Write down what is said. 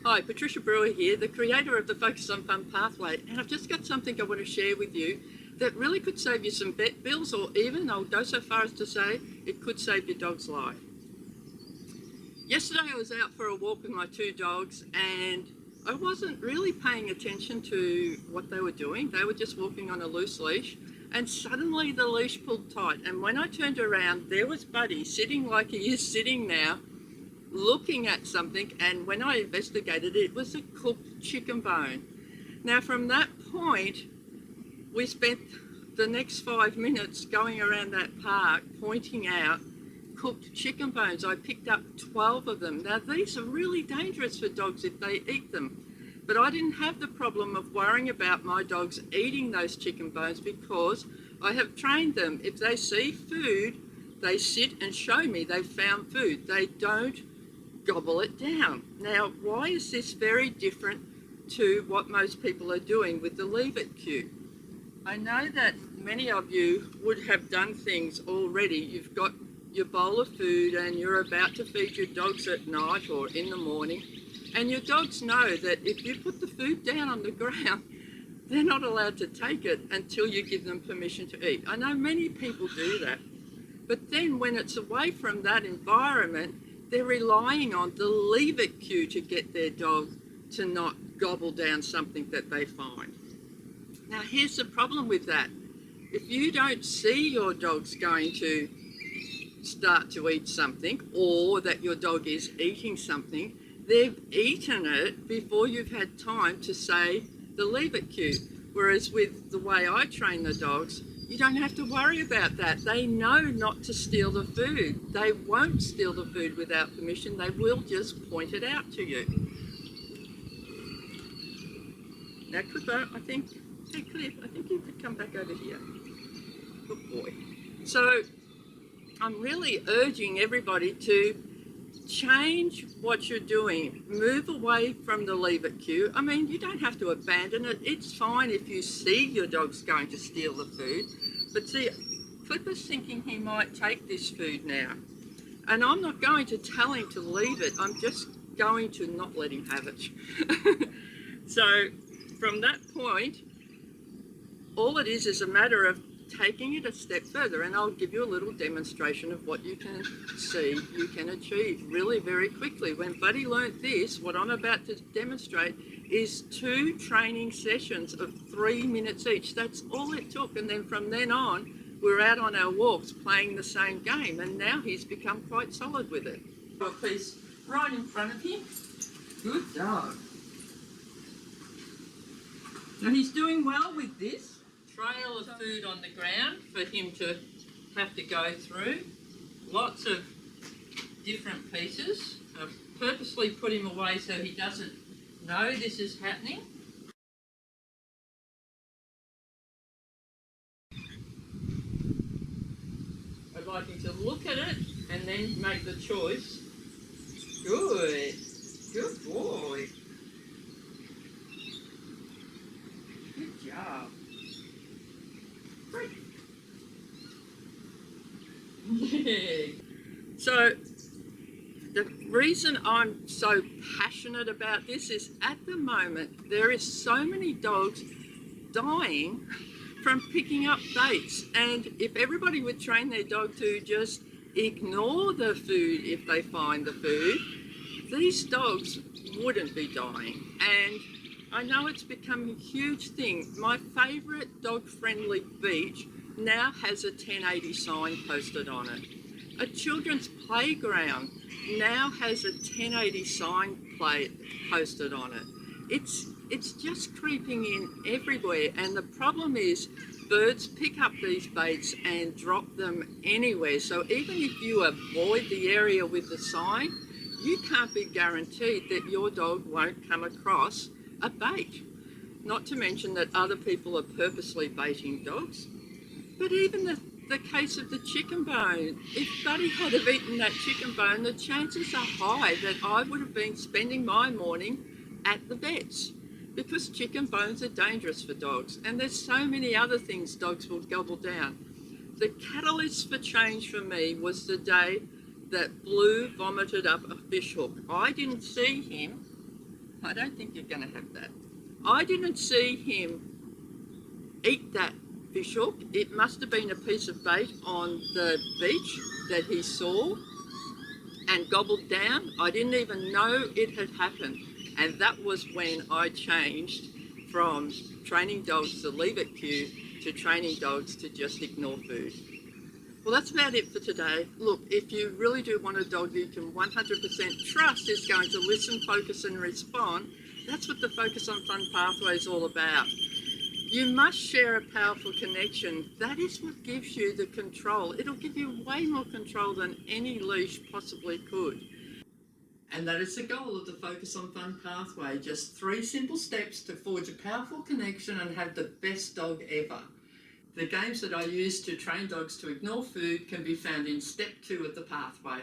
Hi, Patricia Brewer here, the creator of the Focus on Fun Pathway, and I've just got something I want to share with you that really could save you some vet bills, or even, I'll go so far as to say, it could save your dog's life. Yesterday I was out for a walk with my two dogs and I wasn't really paying attention to what they were doing. They were just walking on a loose leash and suddenly the leash pulled tight, and when I turned around there was Buddy sitting like he is sitting now, looking at something, and when I investigated it was a cooked chicken bone. Now from that point we spent the next 5 minutes going around that park pointing out cooked chicken bones. I picked up 12 of them. Now these are really dangerous for dogs if they eat them, but I didn't have the problem of worrying about my dogs eating those chicken bones because I have trained them. If they see food, they sit and show me they've found food. They don't gobble it down. Now, why is this very different to what most people are doing with the leave it cue? I know that many of you would have done things already. You've got your bowl of food and you're about to feed your dogs at night or in the morning, and your dogs know that if you put the food down on the ground, they're not allowed to take it until you give them permission to eat. I know many people do that, but then when it's away from that environment, they're relying on the leave it cue to get their dog to not gobble down something that they find. Now here's the problem with that. If you don't see your dog's going to start to eat something, or that your dog is eating something, they've eaten it before you've had time to say the leave it cue. Whereas with the way I train the dogs, you don't have to worry about that. They know not to steal the food. They won't steal the food without permission. They will just point it out to you. Now Clipper, I think, hey Clip, I think you could come back over here. Good boy. So I'm really urging everybody to change what you're doing. Move away from the leave it cue. I mean, you don't have to abandon it. It's fine if you see your dog's going to steal the food. But see, Clipper's thinking he might take this food now. And I'm not going to tell him to leave it. I'm just going to not let him have it. So from that point, all it is a matter of taking it a step further, and I'll give you a little demonstration of what you can see you can achieve really very quickly. When Buddy learnt this, what I'm about to demonstrate is 2 training sessions of 3 minutes each. That's all it took, and then from then on we're out on our walks playing the same game, and now he's become quite solid with it. A piece right in front of him. Good dog. Now he's doing well with this trail of food on the ground for him to have to go through. Lots of different pieces. I've purposely put him away so he doesn't know this is happening. I'd like him to look at it and then make the choice. Good. Good boy. Good job. Yeah. So the reason I'm so passionate about this is at the moment there is so many dogs dying from picking up baits, and if everybody would train their dog to just ignore the food if they find the food, these dogs wouldn't be dying. And I know it's become a huge thing. My favourite dog-friendly beach now has a 1080 sign posted on it. A children's playground now has a 1080 sign posted on it. It's just creeping in everywhere, and the problem is birds pick up these baits and drop them anywhere. So even if you avoid the area with the sign, you can't be guaranteed that your dog won't come across a bait. Not to mention that other people are purposely baiting dogs. But even the case of the chicken bone, if Buddy had have eaten that chicken bone, the chances are high that I would have been spending my morning at the vet's, because chicken bones are dangerous for dogs, and there's so many other things dogs will gobble down. The catalyst for change for me was the day that Blue vomited up a fish hook. I didn't see him, I don't think you're going to have that. I didn't see him eat that fish hook. It must have been a piece of bait on the beach that he saw and gobbled down. I didn't even know it had happened. And that was when I changed from training dogs to leave at cue to training dogs to just ignore food. Well, that's about it for today. Look, if you really do want a dog you can 100% trust is going to listen, focus and respond, that's what the Focus on Fun pathway is all about. You must share a powerful connection. That is what gives you the control. It'll give you way more control than any leash possibly could. And that is the goal of the Focus on Fun pathway. Just 3 simple steps to forge a powerful connection and have the best dog ever. The games that I use to train dogs to ignore food can be found in step 2 of the pathway.